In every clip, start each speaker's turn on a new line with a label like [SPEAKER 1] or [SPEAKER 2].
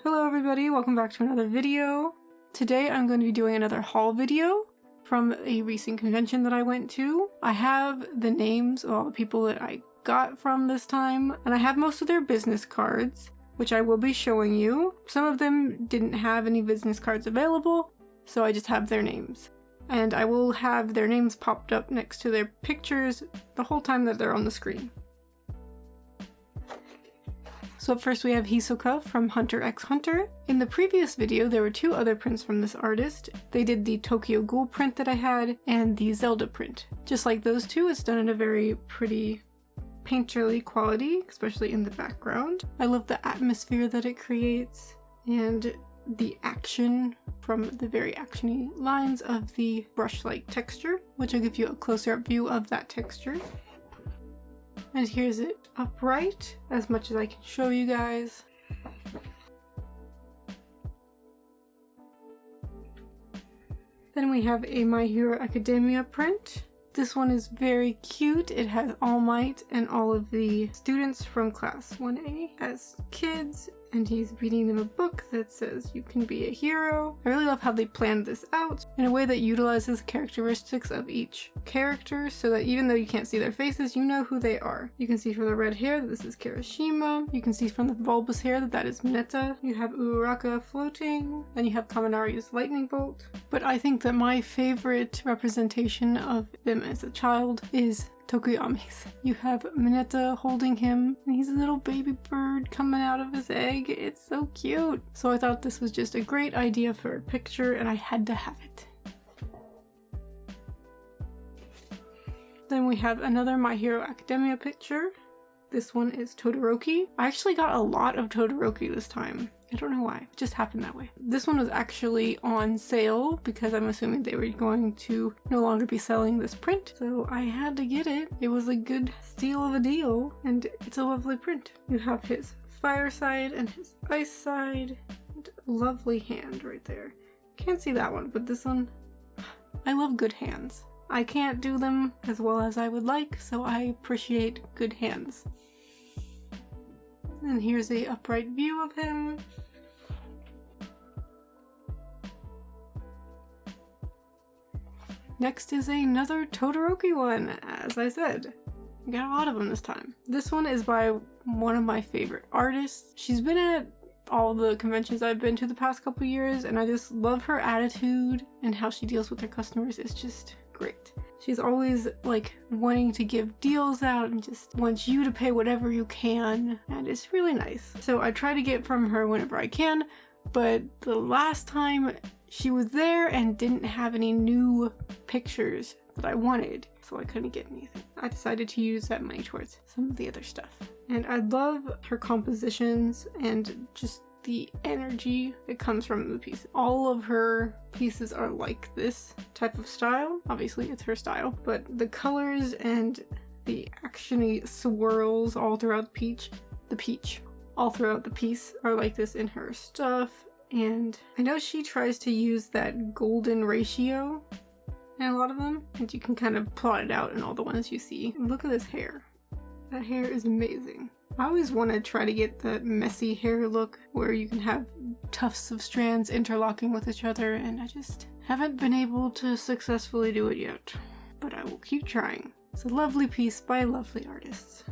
[SPEAKER 1] Hello everybody, welcome back to another video. Today I'm going to be doing another haul video from a recent convention that I went to. I have the names of all the people that I got from this time, and I have most of their business cards, which I will be showing you. Some of them didn't have any business cards available, so I just have their names. And I will have their names popped up next to their pictures the whole time that they're on the screen. So up first we have Hisoka from Hunter x Hunter. In the previous video there were two other prints from this artist. They did the Tokyo Ghoul print that I had and the Zelda print. Just like those two, it's done in a very pretty painterly quality, especially in the background. I love the atmosphere that it creates and the action from the very actiony lines of the brush-like texture, which will give you a closer up view of that texture. And here's it upright, as much as I can show you guys. Then we have a My Hero Academia print. This one is very cute. It has All Might and all of the students from class 1A as kids, and he's reading them a book that says you can be a hero. I really love how they planned this out in a way that utilizes characteristics of each character so that even though you can't see their faces, you know who they are. You can see from the red hair that this is Kirishima. You can see from the bulbous hair that that is Mineta. You have Uraraka floating. Then you have Kaminari's lightning bolt. But I think that my favorite representation of them as a child is Tokuyame's. You have Mineta holding him, and he's a little baby bird coming out of his egg. It's so cute. So I thought this was just a great idea for a picture, and I had to have it. Then we have another My Hero Academia picture. This one is Todoroki. I actually got a lot of Todoroki this time. I don't know why, it just happened that way. This one was actually on sale because I'm assuming they were going to no longer be selling this print. So I had to get it. It was a good steal of a deal and it's a lovely print. You have his fire side and his ice side. And lovely hand right there. Can't see that one, but this one, I love good hands. I can't do them as well as I would like, so I appreciate good hands. And here's a upright view of him. Next is another Todoroki one, as I said. I got a lot of them this time. This one is by one of my favorite artists. She's been at all the conventions I've been to the past couple years, and I just love her attitude and how she deals with her customers. It's just great. She's always like wanting to give deals out and just wants you to pay whatever you can, and it's really nice. So I try to get from her whenever I can, but the last time she was there and didn't have any new pictures that I wanted, so I couldn't get anything. I decided to use that money towards some of the other stuff. And I love her compositions and just the energy that comes from the pieces. All of her pieces are like this type of style. Obviously it's her style, but the colors and the actiony swirls all throughout the peach all throughout the piece are like this in her stuff. And I know she tries to use that golden ratio in a lot of them, and you can kind of plot it out in all the ones you see. And look at this hair. That hair is amazing. I always want to try to get that messy hair look where you can have tufts of strands interlocking with each other, and I just haven't been able to successfully do it yet. But I will keep trying. It's a lovely piece by lovely artists.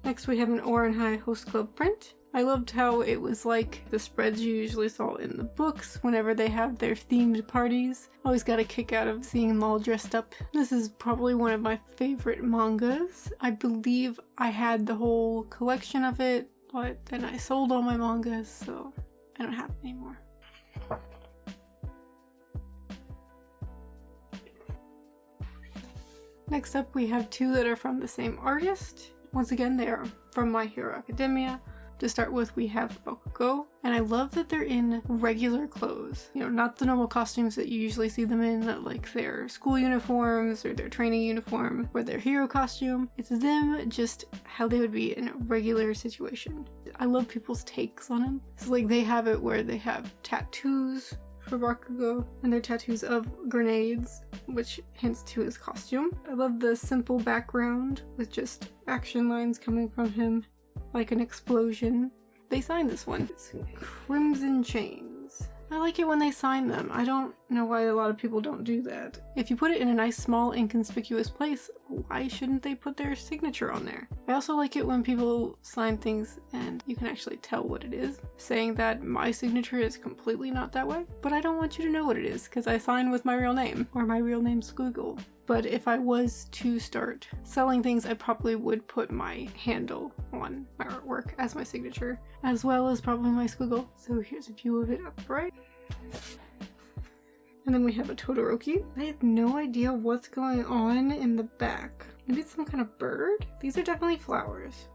[SPEAKER 1] Next we have an Ouran High Host Club print. I loved how it was like the spreads you usually saw in the books whenever they have their themed parties. Always got a kick out of seeing them all dressed up. This is probably one of my favorite mangas. I believe I had the whole collection of it, but then I sold all my mangas, so I don't have it anymore. Next up we have two that are from the same artist. Once again, they are from My Hero Academia. To start with, we have Bakugo, and I love that they're in regular clothes. You know, not the normal costumes that you usually see them in, like their school uniforms or their training uniform or their hero costume. It's them just how they would be in a regular situation. I love people's takes on them. So like they have it where they have tattoos for Bakugo, and they're tattoos of grenades, which hints to his costume. I love the simple background with just action lines coming from him. like an explosion. They signed this one. It's Crimson Chains. I like it when they sign them. I don't know why a lot of people don't do that. If you put it in a nice, small, inconspicuous place, why shouldn't they put their signature on there? I also like it when people sign things and you can actually tell what it is, saying that my signature is completely not that way, but I don't want you to know what it is because I sign with my real name, or my real name's Squiggle. But if I was to start selling things, I probably would put my handle on my artwork as my signature, as well as probably my squiggle. So here's a view of it upright. And then we have a Todoroki. I have no idea what's going on in the back. Maybe it's some kind of bird? These are definitely flowers,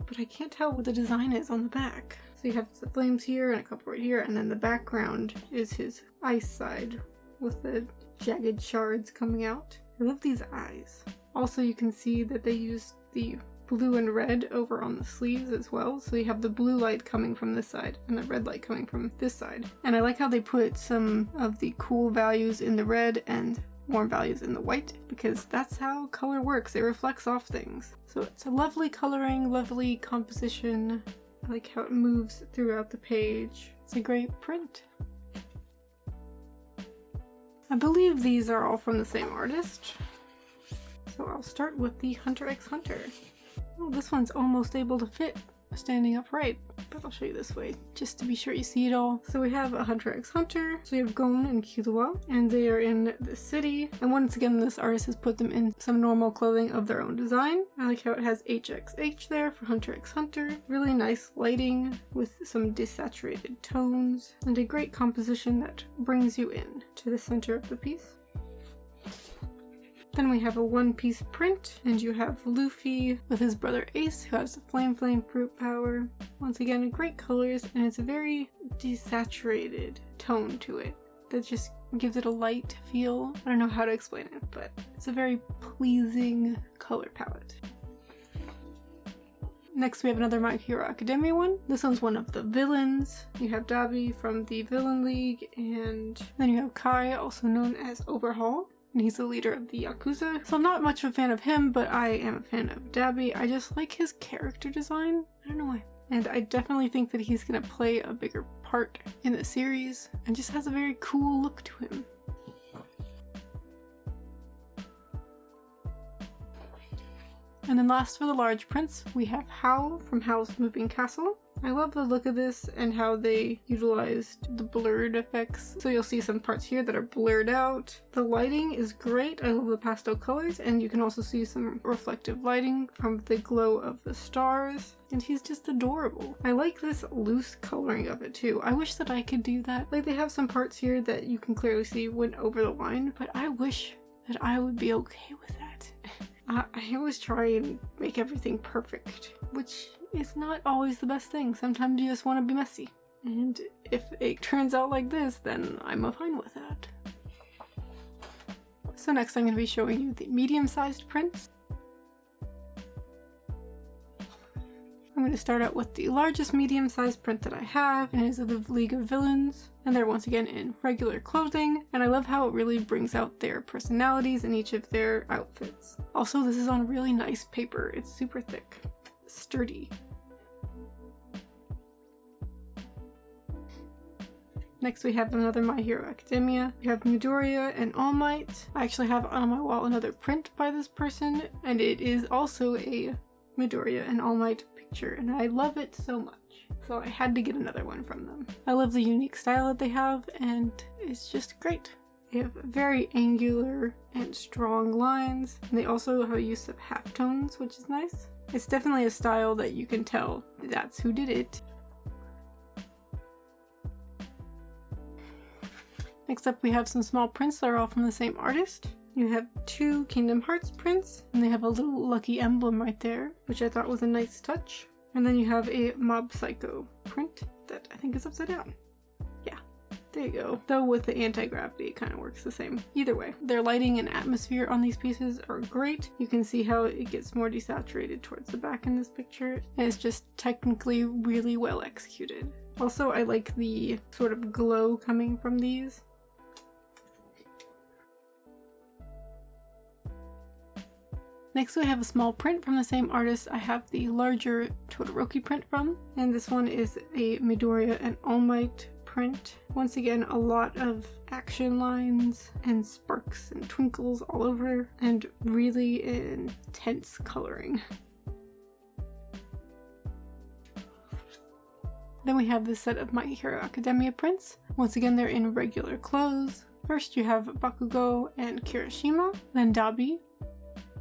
[SPEAKER 1] but I can't tell what the design is on the back. So you have the flames here and a couple right here, and then the background is his ice side with the jagged shards coming out. I love these eyes. Also, you can see that they use the blue and red over on the sleeves as well. So you have the blue light coming from this side and the red light coming from this side. And I like how they put some of the cool values in the red and warm values in the white, because that's how color works. It reflects off things. So it's a lovely coloring, lovely composition. I like how it moves throughout the page. It's a great print. I believe these are all from the same artist. So I'll start with the Hunter x Hunter. Oh, this one's almost able to fit standing upright, but I'll show you this way just to be sure you see it all. So we have a Hunter x Hunter. So we have Gon and Killua, and they are in the city. And once again, this artist has put them in some normal clothing of their own design. I like how it has HXH there for Hunter x Hunter. Really nice lighting with some desaturated tones and a great composition that brings you in to the center of the piece. Then we have a one-piece print, and you have Luffy with his brother Ace, who has the Flame Fruit power. Once again, great colors, and it's a very desaturated tone to it that just gives it a light feel. I don't know how to explain it, but it's a very pleasing color palette. Next we have another My Hero Academia one. This one's one of the villains. You have Dabi from the Villain League, and then you have Kai, also known as Overhaul. And he's the leader of the Yakuza. So I'm not much of a fan of him, but I am a fan of Dabi. I just like his character design. I don't know why. And I definitely think that he's gonna play a bigger part in the series and just has a very cool look to him. And then last for the large prints, we have Hao from Howl's Moving Castle. I love the look of this and how they utilized the blurred effects. So you'll see some parts here that are blurred out. The lighting is great. I love the pastel colors, and you can also see some reflective lighting from the glow of the stars. And he's just adorable. I like this loose coloring of it too. I wish that I could do that. Like, they have some parts here that you can clearly see went over the line, but I wish that I would be okay with that. I always try and make everything perfect, which is not always the best thing. Sometimes you just want to be messy. And if it turns out like this, then I'm fine with that. So next I'm going to be showing you the medium-sized prints. I'm going to start out with the largest medium-sized print that I have, and it is of the League of Villains. And they're once again in regular clothing, and I love how it really brings out their personalities in each of their outfits. Also, this is on really nice paper. It's super thick, sturdy. Next we have another My Hero Academia. We have Midoriya and All Might. I actually have on my wall another print by this person, and it is also a Midoriya and All Might picture, and I love it so much. So I had to get another one from them. I love the unique style that they have, and it's just great. They have very angular and strong lines, and they also have a use of halftones, which is nice. It's definitely a style that you can tell that's who did it. Next up we have some small prints that are all from the same artist. You have two Kingdom Hearts prints, and they have a little lucky emblem right there, which I thought was a nice touch. And then you have a Mob Psycho print that I think is upside down. Yeah, there you go. Though with the anti-gravity, it kind of works the same. Either way, their lighting and atmosphere on these pieces are great. You can see how it gets more desaturated towards the back in this picture, and it's just technically really well executed. Also, I like the sort of glow coming from these. Next we have a small print from the same artist I have the larger Todoroki print from, and this one is a Midoriya and All Might print. Once again, a lot of action lines and sparks and twinkles all over, and really intense coloring. Then we have this set of My Hero Academia prints. Once again, they're in regular clothes. First you have Bakugo and Kirishima, then Dabi,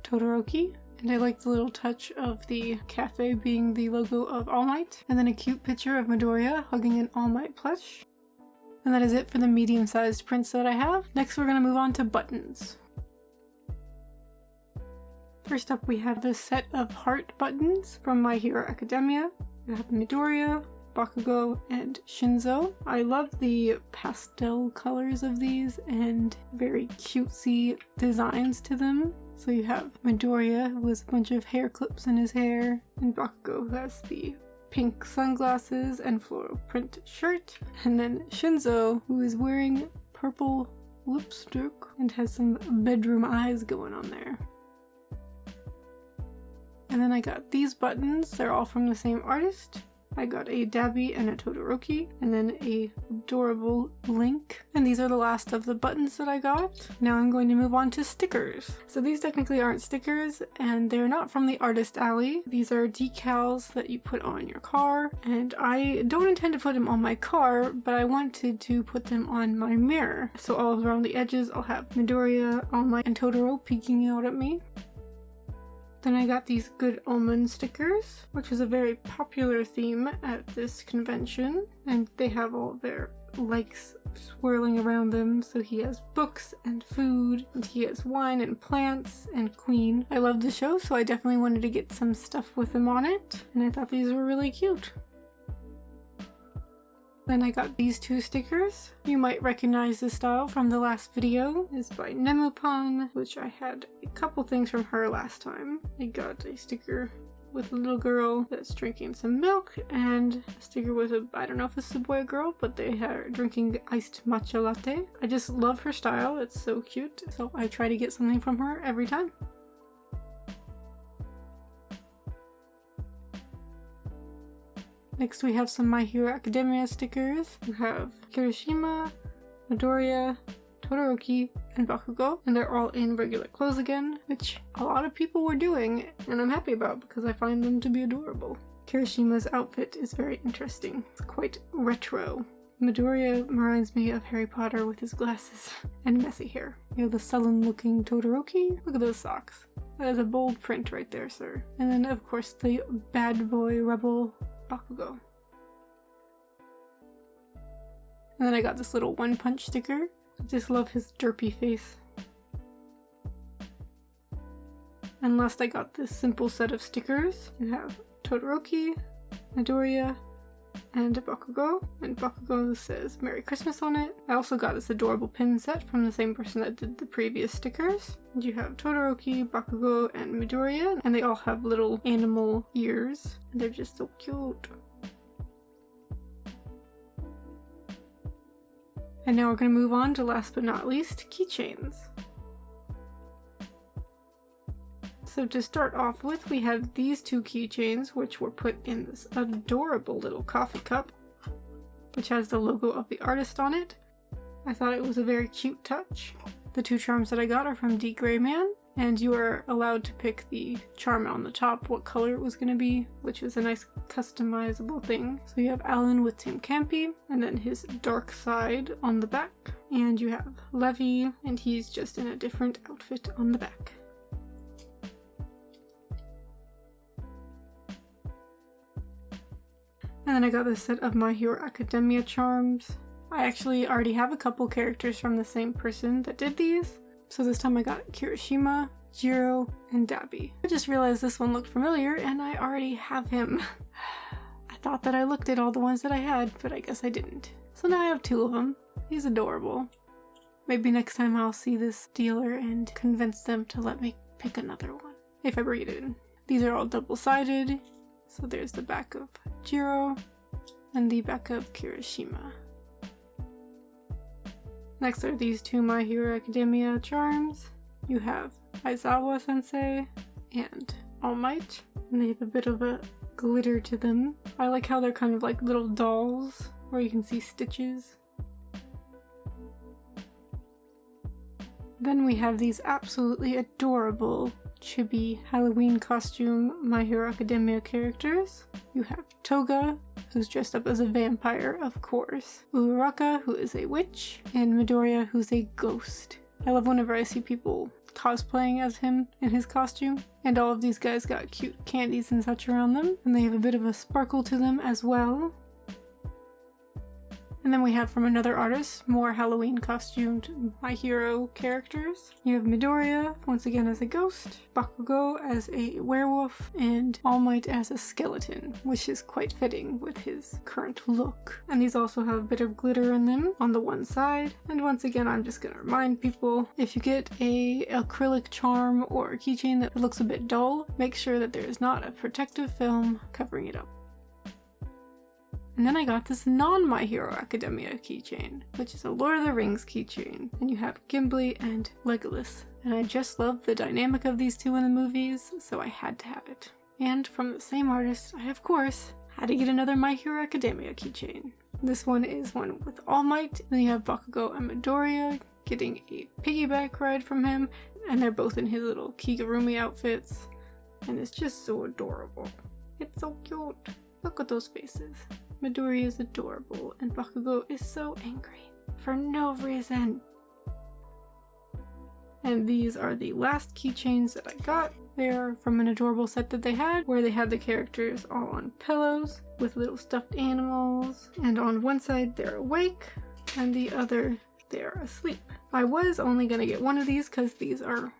[SPEAKER 1] Todoroki, and I like the little touch of the cafe being the logo of All Might, and then a cute picture of Midoriya hugging an All Might plush. And that is it for the medium-sized prints that I have. Next we're going to move on to buttons. First up we have this set of heart buttons from My Hero Academia. We have Midoriya, Bakugo, and Shinzo. I love the pastel colors of these and very cutesy designs to them. So you have Midoriya with a bunch of hair clips in his hair, and Bakugo who has the pink sunglasses and floral print shirt, and then Shinzo who is wearing purple lipstick and has some bedroom eyes going on there. And then I got these buttons, they're all from the same artist. I got a Dabi and a Todoroki, and then a adorable Link. And these are the last of the buttons that I got. Now I'm going to move on to stickers. So these technically aren't stickers, and they're not from the Artist Alley. These are decals that you put on your car, and I don't intend to put them on my car, but I wanted to put them on my mirror. So all around the edges I'll have Midoriya, All Might, and Totoro peeking out at me. Then I got these Good Omen stickers, which is a very popular theme at this convention, and they have all their likes swirling around them. So he has books and food, and he has wine and plants and Queen. I love the show, so I definitely wanted to get some stuff with him on it, and I thought these were really cute. Then I got these two stickers. You might recognize this style from the last video. It's by Nemupan, which I had a couple things from her last time. I got a sticker with a little girl that's drinking some milk, and a sticker with I don't know if this is a boy or girl, but they are drinking iced matcha latte. I just love her style, it's so cute, so I try to get something from her every time. Next we have some My Hero Academia stickers. We have Kirishima, Midoriya, Todoroki, and Bakugo, and they're all in regular clothes again, which a lot of people were doing, and I'm happy about because I find them to be adorable. Kirishima's outfit is very interesting. It's quite retro. Midoriya reminds me of Harry Potter with his glasses and messy hair. You have the sullen looking Todoroki. Look at those socks. That is a bold print right there, sir. And then of course the bad boy rebel Bakugo. And then I got this little One Punch sticker. I just love his derpy face. And last I got this simple set of stickers. You have Todoroki, Midoriya, and Bakugo. And Bakugo says Merry Christmas on it. I also got this adorable pin set from the same person that did the previous stickers. And you have Todoroki, Bakugo, and Midoriya, and they all have little animal ears. And they're just so cute. And now we're going to move on to last but not least, keychains. So to start off with, we have these two keychains, which were put in this adorable little coffee cup, which has the logo of the artist on it. I thought it was a very cute touch. The two charms that I got are from D. Grayman, and you are allowed to pick the charm on the top, what color it was going to be, which is a nice customizable thing. So you have Alan with Tim Campy, and then his dark side on the back, and you have Levi, and he's just in a different outfit on the back. And then I got this set of My Hero Academia charms. I actually already have a couple characters from the same person that did these. So this time I got Kirishima, Jiro, and Dabi. I just realized this one looked familiar and I already have him. I thought that I looked at all the ones that I had, but I guess I didn't. So now I have two of them. He's adorable. Maybe next time I'll see this dealer and convince them to let me pick another one, if I bring it in. These are all double-sided. So there's the back of Jiro and the back of Kirishima. Next are these two My Hero Academia charms. You have Aizawa Sensei and All Might. And they have a bit of a glitter to them. I like how they're kind of like little dolls where you can see stitches. Then we have these absolutely adorable chibi Halloween costume My Hero Academia characters. You have Toga, who's dressed up as a vampire, of course, Uraraka, who is a witch, and Midoriya, who's a ghost. I love whenever I see people cosplaying as him in his costume. And all of these guys got cute candies and such around them, and they have a bit of a sparkle to them as well. And then we have from another artist, more Halloween costumed My Hero characters. You have Midoriya, once again as a ghost, Bakugo as a werewolf, and All Might as a skeleton, which is quite fitting with his current look. And these also have a bit of glitter in them on the one side. And once again, I'm just gonna remind people, if you get a acrylic charm or a keychain that looks a bit dull, make sure that there is not a protective film covering it up. And then I got this non-My Hero Academia keychain, which is a Lord of the Rings keychain. And you have Gimli and Legolas. And I just love the dynamic of these two in the movies, so I had to have it. And from the same artist, I of course had to get another My Hero Academia keychain. This one is one with All Might. Then you have Bakugo and Midoriya getting a piggyback ride from him. And they're both in his little Kigurumi outfits. And it's just so adorable. It's so cute. Look at those faces. Midoriya is adorable, and Bakugo is so angry for no reason. And these are the last keychains that I got. They're from an adorable set that they had, where they had the characters all on pillows with little stuffed animals. And on one side they're awake, and the other they're asleep. I was only gonna get one of these because these are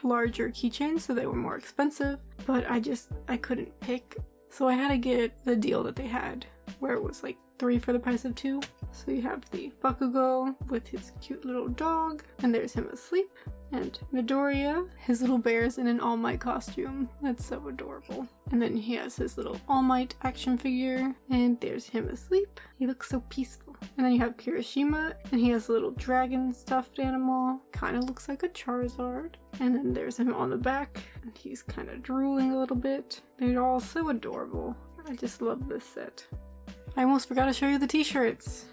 [SPEAKER 1] larger keychains, so they were more expensive, but I couldn't pick. So I had to get the deal that they had, where it was like 3 for the price of 2. So you have the Bakugo with his cute little dog, and there's him asleep. And Midoriya, his little bear's in an All Might costume. That's so adorable. And then he has his little All Might action figure, and there's him asleep. He looks so peaceful. And then you have Kirishima, and he has a little dragon stuffed animal. Kind of looks like a Charizard. And then there's him on the back, and he's kind of drooling a little bit. They're all so adorable. I just love this set. I almost forgot to show you the t-shirts.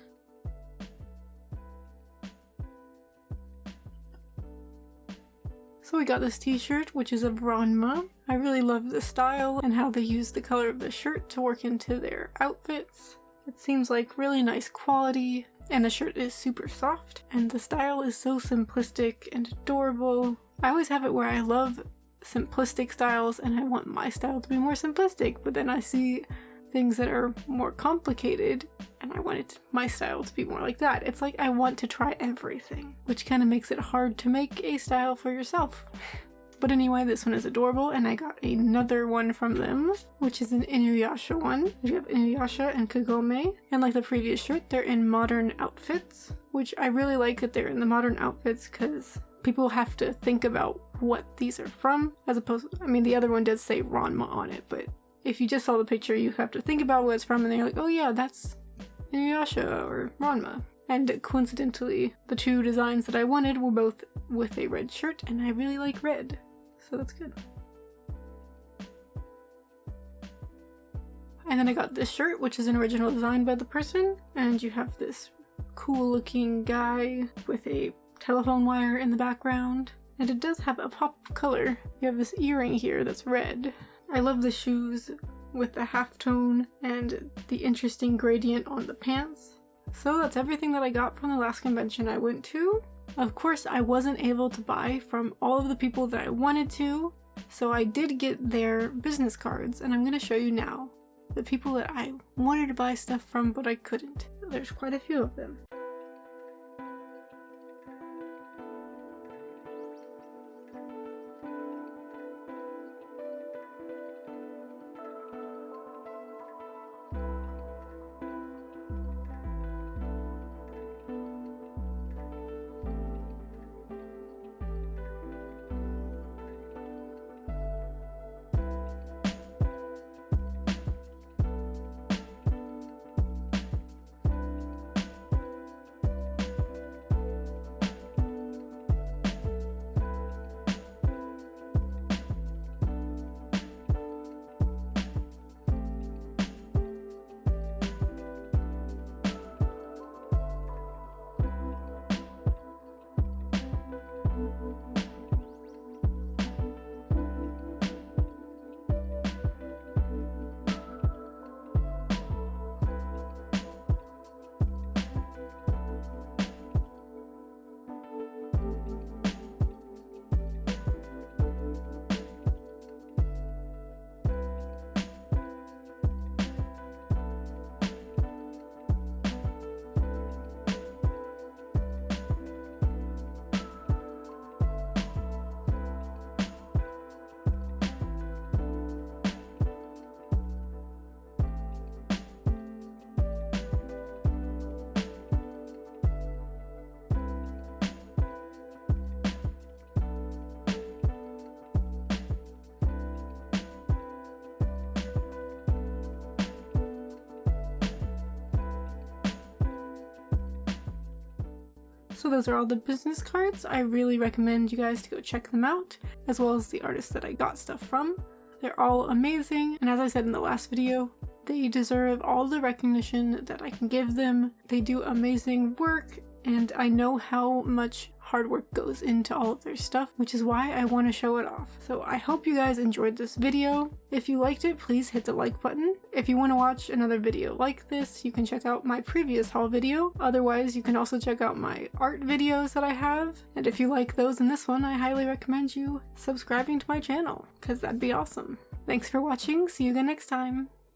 [SPEAKER 1] So we got this t-shirt, which is of Ranma. I really love the style and how they use the color of the shirt to work into their outfits. It seems like really nice quality, and the shirt is super soft, and the style is so simplistic and adorable. I always have it where I love simplistic styles and I want my style to be more simplistic, but then I see things that are more complicated and I want my style to be more like that. It's like I want to try everything, which kind of makes it hard to make a style for yourself. But anyway, this one is adorable, and I got another one from them, which is an Inuyasha one. You have Inuyasha and Kagome, and like the previous shirt, they're in modern outfits, which I really like that they're in the modern outfits because people have to think about what these are from, as opposed to, I mean, the other one does say Ranma on it, but if you just saw the picture, you have to think about what it's from, and then you're like, oh yeah, that's Inuyasha or Ranma. And coincidentally, the two designs that I wanted were both with a red shirt, and I really like red, so that's good. And then I got this shirt, which is an original design by the person, and you have this cool looking guy with a telephone wire in the background, and it does have a pop of color. You have this earring here that's red. I love the shoes with the halftone and the interesting gradient on the pants. So that's everything that I got from the last convention I went to. Of course, I wasn't able to buy from all of the people that I wanted to, so I did get their business cards, and I'm going to show you now the people that I wanted to buy stuff from but I couldn't. There's quite a few of them. So those are all the business cards. I really recommend you guys to go check them out, as well as the artists that I got stuff from. They're all amazing, and as I said in the last video, they deserve all the recognition that I can give them. They do amazing work, and I know how much hard work goes into all of their stuff, which is why I want to show it off. So I hope you guys enjoyed this video. If you liked it, please hit the like button. If you want to watch another video like this, you can check out my previous haul video. Otherwise, you can also check out my art videos that I have. And if you like those in this one, I highly recommend you subscribing to my channel, because that'd be awesome. Thanks for watching. See you again next time.